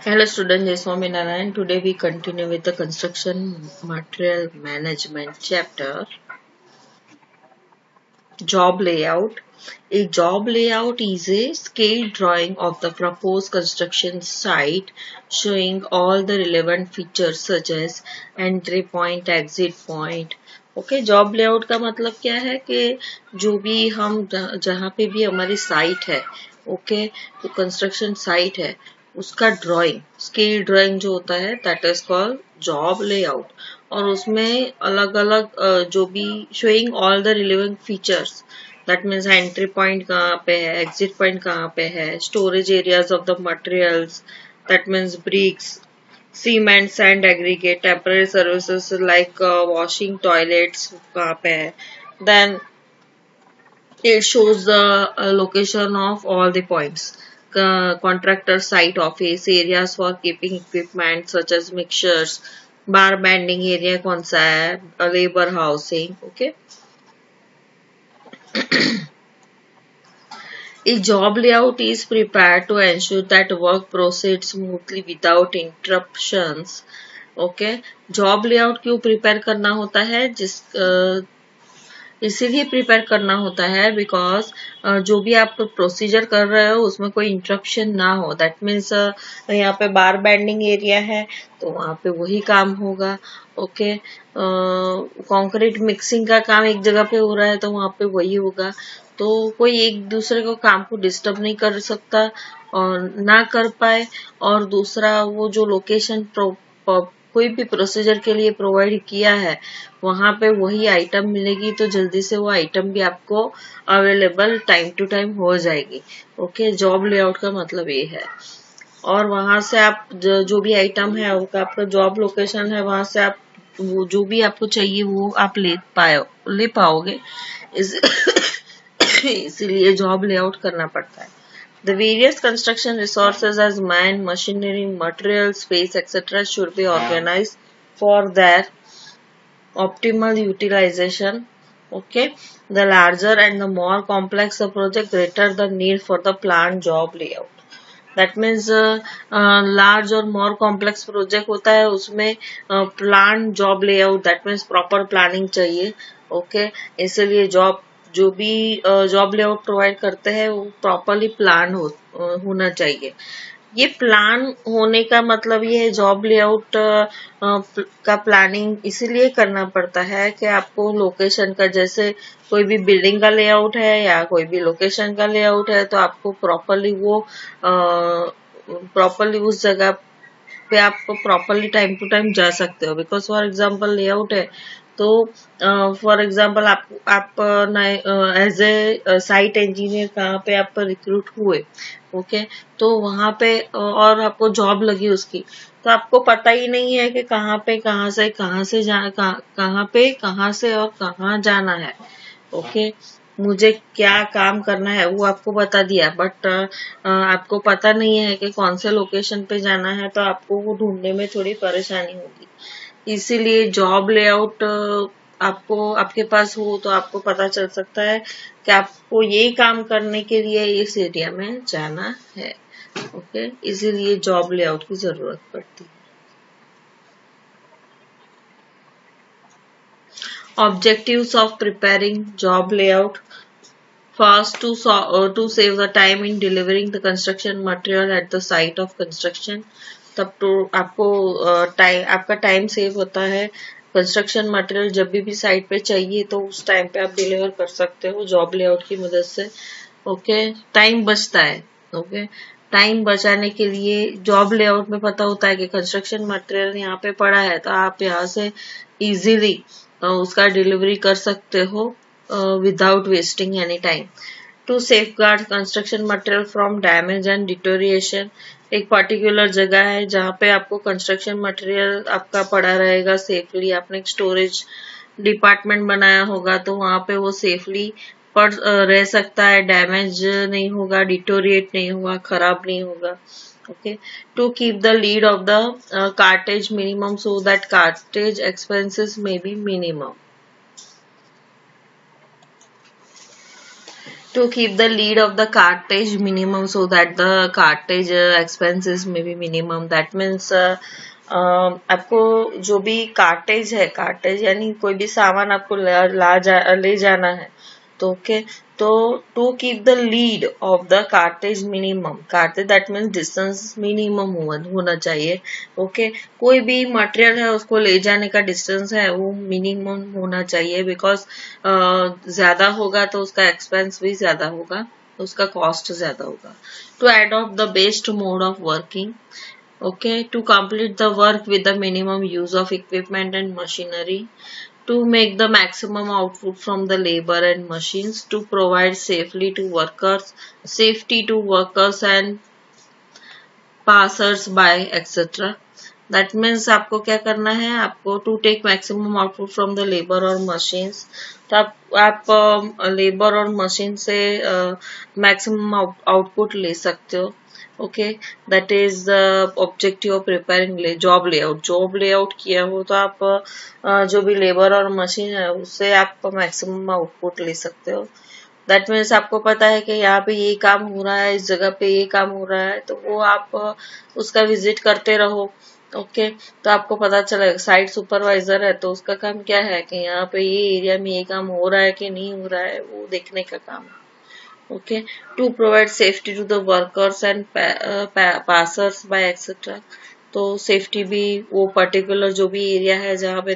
Hello student, Jai Swaminarayan. Today we continue with the construction material management chapter. Job layout. A job layout is a scale drawing of the proposed construction site showing all the relevant features such as entry point, exit point. Okay, job layout का मतलब क्या है कि जो भी हम जहाँ पे भी हमारी साइट है, ओके, तो कंस्ट्रक्शन साइट है, उसका ड्राइंग, स्केल ड्राइंग जो होता है that is called job layout. और उसमें अलग अलग जो भी showing all the relevant features, that means entry point कहाँ पे है, एग्जिट पॉइंट कहाँ पे है, storage areas of the materials, that means bricks, cement, sand, aggregate, temporary services like washing toilets कहाँ पे है, then it shows the location of all the points. Contractor site office areas for keeping equipment such as mixtures, bar bending area कौन सा है, labor housing, okay. A job layout is prepared to ensure that work proceeds smoothly without interruptions. Okay, job layout क्यों prepare करना होता है, इसीलिए prepare करना होता है बिकॉज जो भी आप प्रोसीजर कर रहे हो उसमें कोई इंटरप्शन ना हो। दैट मीन्स यहाँ पे बार बैंडिंग एरिया है तो वहाँ पे वही काम होगा। ओके, कंक्रीट मिक्सिंग का काम एक जगह पे हो रहा है तो वहाँ पे वही होगा। तो कोई एक दूसरे को काम को डिस्टर्ब नहीं कर सकता और ना कर पाए। और दूसरा, वो जो लोकेशन कोई भी प्रोसीजर के लिए प्रोवाइड किया है वहां पे वही आइटम मिलेगी तो जल्दी से वो आइटम भी आपको अवेलेबल टाइम टू टाइम हो जाएगी। ओके, जॉब लेआउट का मतलब ये है। और वहां से आप जो भी आइटम है उनका आपका जॉब लोकेशन है, वहां से आप वो जो भी आपको चाहिए वो आप ले पाओगे। इस इसीलिए जॉब लेआउट करना पड़ता है। The various construction resources as man, machinery, materials, space, etc. should be organized for their optimal utilization. Okay, the larger and the more complex the project, greater the need for the planned job layout. That means large और more complex project होता है उसमें plan job layout, that means proper planning चाहिए। Okay, इसलिए जो भी job layout provide करते हैं वो प्रॉपरली प्लान होना चाहिए। ये प्लान होने का मतलब ये है, जॉब लेआउट का प्लानिंग इसीलिए करना पड़ता है कि आपको लोकेशन का, जैसे कोई भी बिल्डिंग का लेआउट है या कोई भी लोकेशन का लेआउट है तो आपको प्रॉपरली उस जगह पे आप प्रॉपरली टाइम टू टाइम जा सकते हो। बिकॉज फॉर एग्जांपल लेआउट है तो फॉर एग्जांपल आप एज ए साइट इंजीनियर कहाँ पे आप रिक्रूट हुए, ओके, तो वहां पे और आपको जॉब लगी उसकी, तो आपको पता ही नहीं है कि कहाँ पे कहाँ से कहाँ से और कहाँ जाना है। ओके, मुझे क्या काम करना है वो आपको बता दिया, बट आपको पता नहीं है कि कौन से लोकेशन पे जाना है, तो आपको वो ढूंढने में थोड़ी परेशानी होगी। इसीलिए जॉब लेआउट आपको आपके पास हो तो आपको पता चल सकता है कि आपको ये काम करने के लिए इस एरिया में जाना है। ओके, इसीलिए जॉब लेआउट की जरूरत पड़ती है। Objectives of preparing job layout. First, to save the time in delivering the construction material at the site of construction. तब तो आपको आपका टाइम सेव होता है। कंस्ट्रक्शन मटेरियल जब भी साइट पे चाहिए तो उस टाइम पे आप डिलीवर कर सकते हो जॉब लेआउट की मदद से। ओके, टाइम बचता है। ओके, टाइम बचाने के लिए जॉब लेआउट में पता होता है कि कंस्ट्रक्शन मटेरियल यहाँ पे पड़ा है तो आप यहाँ से इजीली उसका डिलीवरी कर सकते हो without wasting any time. To safeguard construction material from damage and deterioration, एक पर्टिकुलर जगह है जहाँ पे आपको कंस्ट्रक्शन मटेरियल आपका पड़ा रहेगा सेफली। आपने एक स्टोरेज डिपार्टमेंट बनाया होगा तो वहाँ पे वो सेफली रह सकता है, डैमेज नहीं होगा, डिटोरिएट नहीं होगा, खराब नहीं होगा। Okay, to keep the lead of the cartage minimum so that cartage expenses may be minimum. to keep the lead of the cartage minimum so that the cartage expenses may be minimum. That means आपको जो भी cartridge है, cartridge यानी कोई भी सामान आपको ले जाना है, तो ओके, तो to keep the lead of the cartage minimum, cartage that means distance minimum होना चाहिए, ओके। कोई भी मटेरियल है उसको ले जाने का डिस्टेंस है वो मिनिमम होना चाहिए, बिकॉज ज्यादा होगा तो उसका एक्सपेंस भी ज्यादा होगा, उसका कॉस्ट ज्यादा होगा। To adopt the best mode of working, okay, to complete the work with the minimum use of equipment and machinery, to make the maximum output from the labor and machines, to provide safety to workers and passers by etc. That means आपको क्या करना है, आपको to take maximum output from the labor और machines, तो आप labour और machine से मैक्सिमम आउटपुट ले सकते हो, okay. That is the objective of preparing job layout. Job layout किया हो तो आप जो भी लेबर और मशीन है उससे आप मैक्सिमम आउटपुट ले सकते हो। दैट मीन्स आपको पता है कि यहाँ पे ये काम हो रहा है, इस जगह पे ये काम हो रहा है, तो वो आप उसका विजिट करते रहो, ओके। तो आपको पता चलेगा, साइट सुपरवाइजर है तो उसका काम क्या है कि यहाँ पे ये एरिया में ये काम हो रहा है कि नहीं हो रहा है, वो देखने का काम है, okay. To provide safety to the workers and passers by etcetera, तो सेफ्टी भी वो पर्टिकुलर जो भी एरिया है जहाँ पे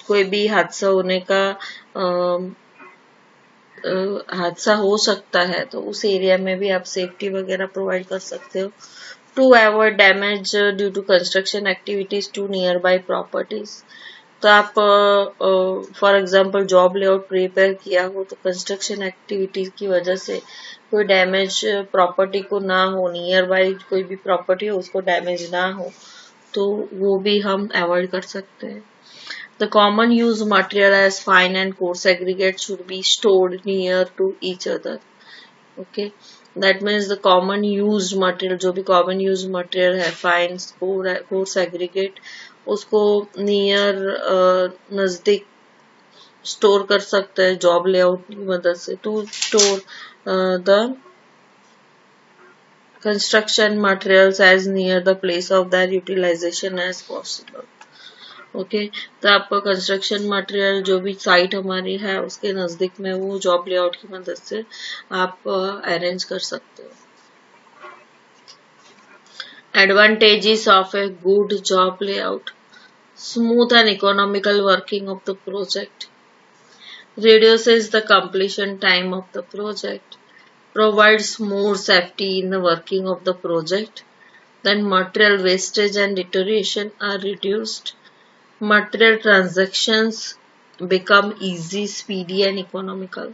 कोई भी हादसा होने का हादसा हो सकता है तो उस एरिया में भी आप सेफ्टी वगैरह प्रोवाइड कर सकते हो। To avoid damage due to construction activities to nearby properties, तो आप for example job layout prepare किया हो तो कंस्ट्रक्शन एक्टिविटीज की वजह से कोई डैमेज प्रॉपर्टी को ना हो, नियर बाई कोई भी प्रॉपर्टी हो उसको डैमेज ना हो, तो वो भी हम अवॉइड कर सकते हैं। The common use material as fine and coarse aggregate should be stored near to each other. Okay, that means the common used material, जो भी common used material है, fine, coarse aggregate, उसको near नजदीक store कर सकते हैं job layout की मदद से, to store the construction materials as near the place of their utilization as possible. Okay, तो आपका कंस्ट्रक्शन मटेरियल जो भी साइट हमारी है उसके नजदीक में वो जॉब लेआउट की मदद से आप अरेंज कर सकते हो। Advantages of a good job layout: smooth and economical working of the project, reduces the completion time of the project, provides more safety in the working of the project, then material wastage and deterioration are reduced, material transactions become easy, speedy and economical,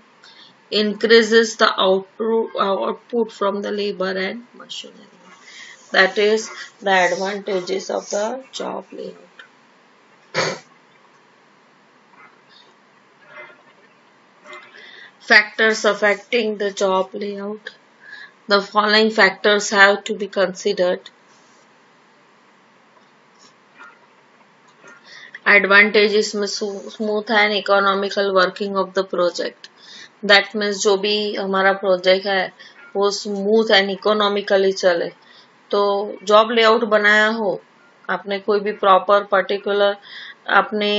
increases the output from the labor and machinery. That is the advantages of the job layout. Factors affecting the job layout. The following factors have to be considered. Advantages में smooth and economical working of the project, that means जो भी हमारा project है वो smooth and economically चले। तो job layout बनाया हो आपने, कोई भी प्रॉपर पर्टिकुलर आपने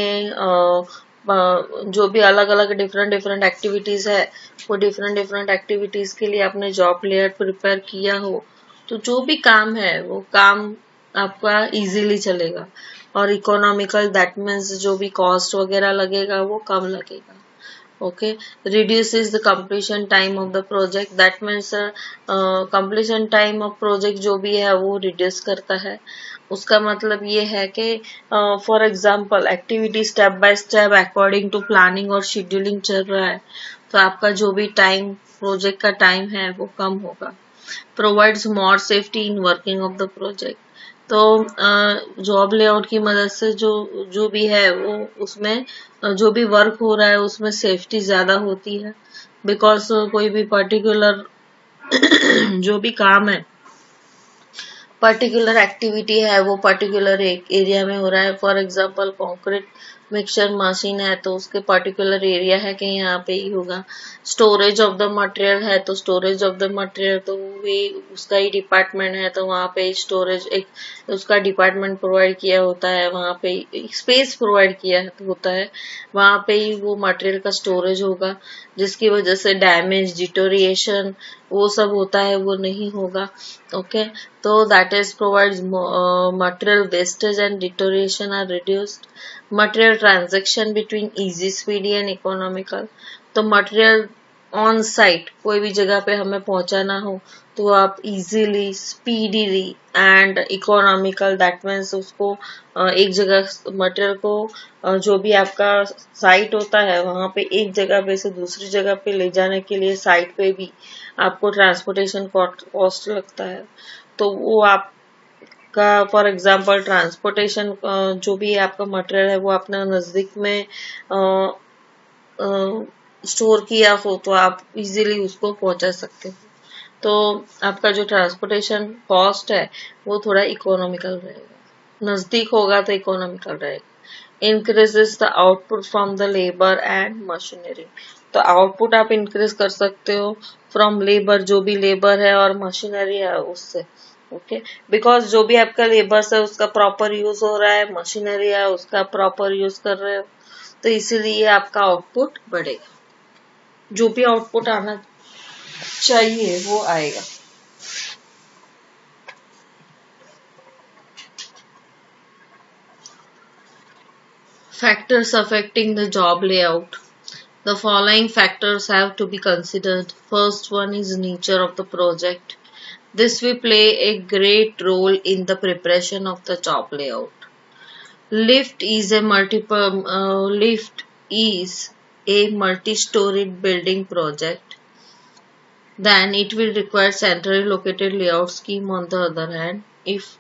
जो भी अलग अलग डिफरेंट एक्टिविटीज है वो डिफरेंट एक्टिविटीज के लिए आपने जॉब लेआउट प्रिपेयर किया हो, तो जो भी काम है वो काम आपका इजीली चलेगा। और इकोनॉमिकल दैट मीन्स जो भी कॉस्ट वगैरह लगेगा वो कम लगेगा, okay. Reduces the completion time of the project, that means completion time of project जो भी है वो रिड्यूस करता है। उसका मतलब ये है कि for example activity step by step according to planning और शेड्यूलिंग चल रहा है तो आपका जो भी टाइम प्रोजेक्ट का टाइम है वो कम होगा। Provides more safety in working of the project, तो जॉब लेआउट की मदद से जो भी है वो उसमें जो भी वर्क हो रहा है उसमें सेफ्टी ज्यादा होती है, बिकॉज कोई भी पर्टिकुलर जो भी काम है, पर्टिकुलर एक्टिविटी है वो पर्टिकुलर एक एरिया में हो रहा है। For example concrete mixture machine है तो उसके पर्टिकुलर एरिया है कि यहाँ पे ही होगा। स्टोरेज ऑफ द मटेरियल है तो स्टोरेज ऑफ द मटेरियल तो वे उसका ही डिपार्टमेंट है, तो वहाँ पे स्टोरेज एक उसका डिपार्टमेंट प्रोवाइड किया होता है, वहाँ पे स्पेस प्रोवाइड किया होता है, वहाँ पे ही वो मटेरियल का स्टोरेज होगा, जिसकी वजह से डैमेज डिटोरिएशन वो सब होता है वो नहीं होगा। ओके, तो that is provides material wastage and deterioration are reduced. Material transaction between easy, speedy and economical. तो मटेरियल ऑन साइट कोई भी जगह पे हमें पहुंचाना हो तो आप easily, speedily and economical, that means उसको एक जगह मटेरियल को जो भी आपका साइट होता है वहां पे एक जगह पे से दूसरी जगह पे ले जाने के लिए साइट पे भी आपको ट्रांसपोर्टेशन कॉस्ट लगता है, तो वो आप का फॉर एग्जांपल ट्रांसपोर्टेशन जो भी आपका मटेरियल है वो अपना नजदीक में स्टोर किया हो तो आप इजीली उसको पहुंचा सकते हो, तो आपका जो ट्रांसपोर्टेशन कॉस्ट है वो थोड़ा इकोनॉमिकल रहेगा, नजदीक होगा तो इकोनॉमिकल रहेगा। Increases the output from the labour and machinery. तो आउटपुट आप इंक्रीज कर सकते हो फ्रॉम लेबर, जो भी लेबर है और मशीनरी है उससे। ओके, बिकॉज जो भी आपका लेबर है उसका प्रॉपर यूज हो रहा है, मशीनरी है उसका प्रॉपर यूज कर रहे हो, तो इसीलिए आपका आउटपुट बढ़ेगा, जो भी आउटपुट आना चाहिए वो आएगा। Factors affecting the job layout. The following factors have to be considered. First one is nature of the project. This will play a great role in the preparation of the job layout. Lift is a multi-storied building project. Then it will require centrally located layout scheme. On the other hand, if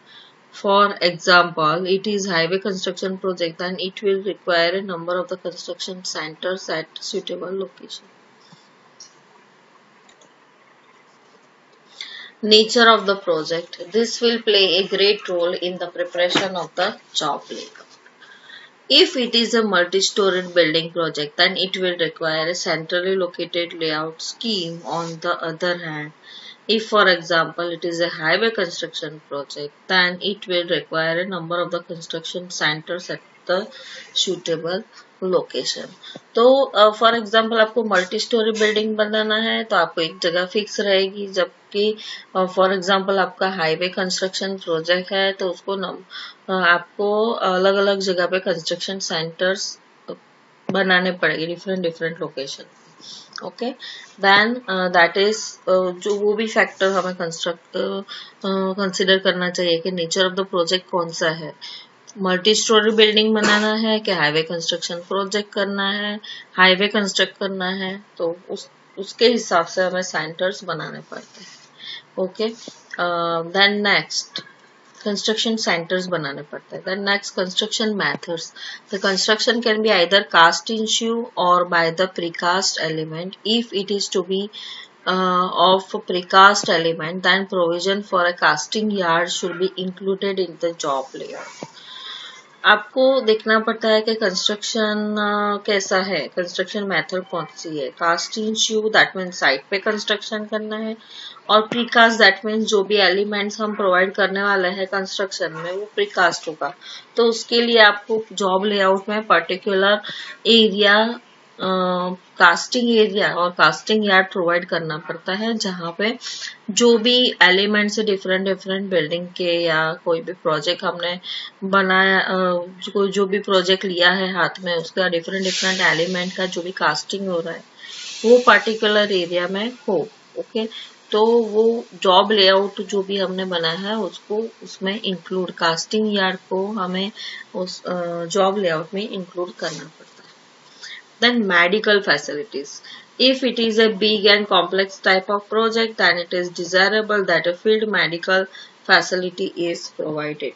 for example it is highway construction project, then it will require a number of the construction centers at suitable location. Nature of the project. This will play a great role in the preparation of the job layout. If it is a multi-storied building project, then it will require a centrally located layout scheme. On the other hand, if for example it is a highway construction project, then it will require a number of the construction centers at the suitable location. तो for example आपको multi storey building बनाना है तो आपको एक जगह fix रहेगी, जबकि for example आपका हाईवे कंस्ट्रक्शन प्रोजेक्ट है तो उसको आपको अलग अलग जगह पे कंस्ट्रक्शन सेंटर्स बनाने पड़ेंगे, different different location. Okay, then that is जो वो भी फैक्टर हमें कंसिडर करना चाहिए कि नेचर ऑफ द प्रोजेक्ट कौन सा है, मल्टी स्टोरी बिल्डिंग बनाना है कि हाईवे कंस्ट्रक्शन प्रोजेक्ट करना है, हाईवे कंस्ट्रक्ट करना है, तो उसके हिसाब से हमें सेंटर्स बनाने पड़ते हैं। Okay, then next construction centres बनाने पड़ते हैं। Then next construction methods. The construction can be either cast in situ or by the precast element. If it is to be of precast element, then provision for a casting yard should be included in the job layout. आपको देखना पड़ता है कि construction कैसा है, construction method कौन सी है। Cast in situ that means site पे कंस्ट्रक्शन करना है, और प्रीकास्ट दैट मीन्स जो भी एलिमेंट्स हम प्रोवाइड करने वाले हैं कंस्ट्रक्शन में वो प्रीकास्ट होगा। तो उसके लिए आपको जॉब लेआउट में पर्टिकुलर एरिया, कास्टिंग एरिया और कास्टिंग यार्ड प्रोवाइड करना पड़ता है, जहाँ पे जो भी एलिमेंट से डिफरेंट डिफरेंट बिल्डिंग के या कोई भी प्रोजेक्ट हमने बनाया, जो भी प्रोजेक्ट लिया है हाथ में, उसका डिफरेंट डिफरेंट एलिमेंट का जो भी कास्टिंग हो रहा है वो पर्टिकुलर एरिया में हो। ओके, तो वो जॉब लेआउट जो भी हमने बनाया है उसको उसमें इंक्लूड, कास्टिंग यार्ड को हमें उस जॉब लेआउट में इंक्लूड करना पड़ता है। Then medical facilities. If it is a big and complex type of project, then it is desirable that a field medical facility is provided.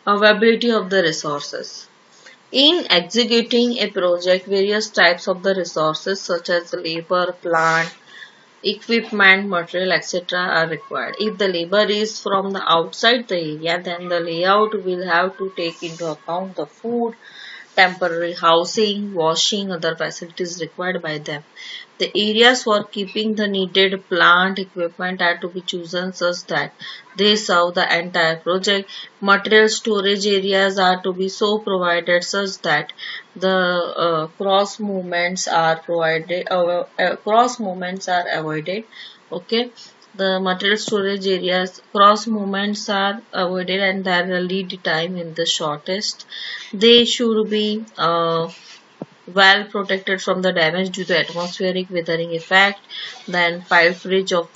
Availability of the resources. In executing a project, various types of the resources such as labor, plant, equipment, material, etc. are required. If the labor is from the outside the area, then the layout will have to take into account the food, temporary housing, washing, other facilities required by them. The areas for keeping the needed plant equipment are to be chosen such that they serve the entire project. Material storage areas are to be so provided such that the cross movements are avoided. Okay, the material storage areas cross movements are avoided and their lead time in the shortest. They should be well protected from the damage due to atmospheric weathering effect. Then proliferage of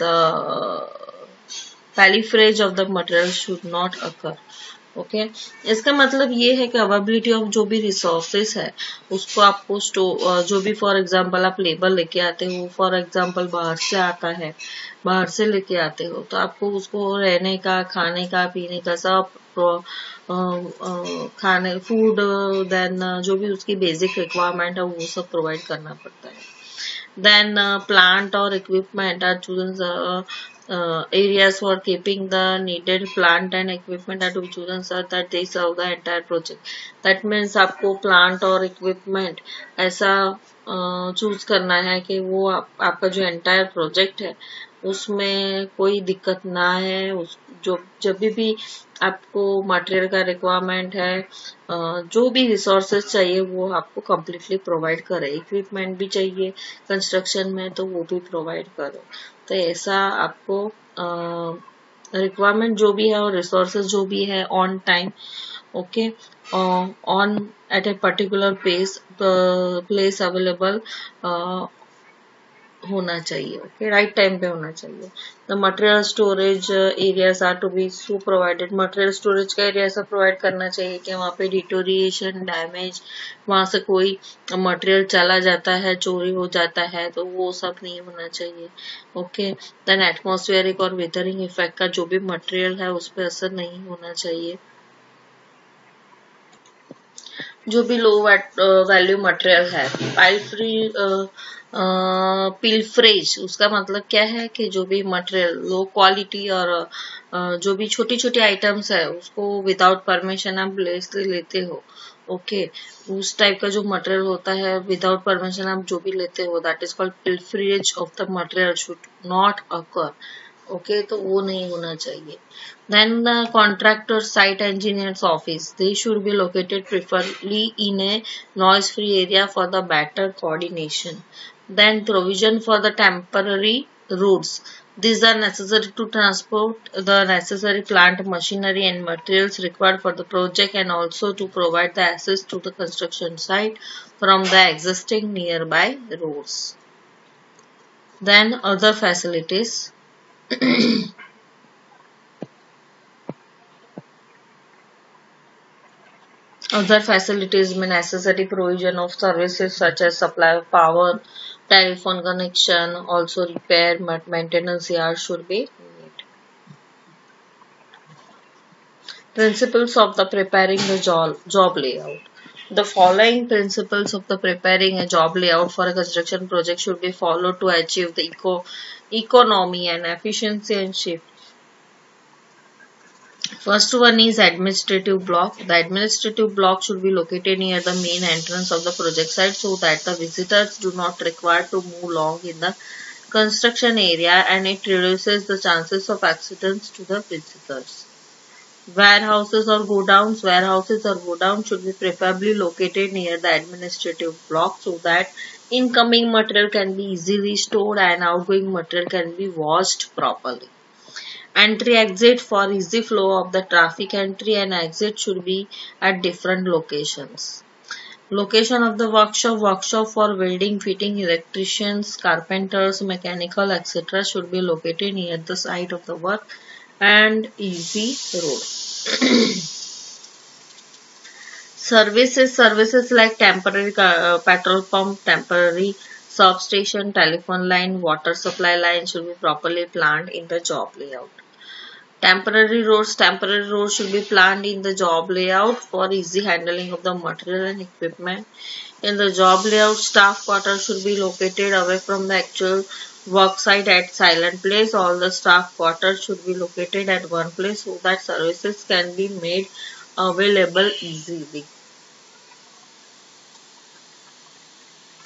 the material should not occur. Okay इसका मतलब ये है कि availability of जो भी resources है उसको आपको जो भी फॉर एग्जांपल आप लेबर लेके आते हो, फॉर एग्जांपल बाहर से आता है, बाहर से लेके आते हो तो आपको उसको रहने का, खाने का, पीने का सब खाने फूड देन जो भी उसकी बेसिक रिक्वायरमेंट है वो सब प्रोवाइड करना पड़ता है. Then plant or equipment are chosen. Areas for keeping the needed plant and equipment are to be chosen so that they serve the entire project. That means आपको plant और equipment ऐसा choose करना है कि वो आपका जो entire project है उसमें कोई दिक्कत ना है. जो जब भी आपको मटेरियल का रिक्वायरमेंट है, जो भी रिसोर्सेज चाहिए वो आपको कम्प्लीटली प्रोवाइड करे. इक्विपमेंट भी चाहिए कंस्ट्रक्शन में तो वो भी प्रोवाइड करो. तो ऐसा आपको रिक्वायरमेंट जो भी है और रिसोर्सेज जो भी है on time, okay, on at a particular place available होना चाहिए. ओके, राइट टाइम पे होना चाहिए. The material storage areas are to be so provided. Material storage का एरिया ऐसा प्रोवाइड करना चाहिए कि वहाँ पे डिटोरिएशन, डैमेज, वहाँ से कोई मटेरियल चला जाता है, चोरी हो जाता है तो वो सब नहीं होना चाहिए. ओके, देन एटमॉस्फेरिक और वेदरिंग इफेक्ट का जो भी मटेरियल है उस पर असर नहीं होना चाहिए. जो भी लो वैल्यू मटेरियल है, पिलफ्रेज उसका मतलब क्या है कि जो भी मटेरियल लो क्वालिटी और जो भी छोटी छोटी आइटम्स है उसको विदाउट परमिशन आप लेते हो. ओके, उस टाइप का जो मटेरियल होता है विदाउट परमिशन आप जो भी लेते हो that is called pilferage of the material should not occur. Okay, तो वो नहीं होना चाहिए. Then the contractor site engineer's office, they should be located preferably in a noise-free area for the better coordination. Then provision for the temporary roads. These are necessary to transport the necessary plant machinery and materials required for the project and also to provide the access to the construction site from the existing nearby roads. Then other facilities. Other facilities mean necessary provision of services such as supply of power, telephone connection, also repair, maintenance yard should be made. Principles of the preparing the job layout. The following principles of the preparing a job layout for a construction project should be followed to achieve the economy and efficiency and shift. First one is administrative block. The administrative block should be located near the main entrance of the project site so that the visitors do not require to move long in the construction area and it reduces the chances of accidents to the visitors. Warehouses or godowns should be preferably located near the administrative block so that incoming material can be easily stored and outgoing material can be washed properly. Entry exit for easy flow of the traffic. Entry and exit should be at different locations. Location of the workshop for welding, fitting, electricians, carpenters, mechanical, etc. should be located near the site of the work and easy road. Services like temporary petrol pump, temporary substation, telephone line, water supply line should be properly planned in the job layout. Temporary roads should be planned in the job layout for easy handling of the material and equipment. In the job layout, staff quarters should be located away from the actual work site at silent place. All the staff quarters should be located at one place so that services can be made available easily.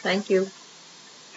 Thank you.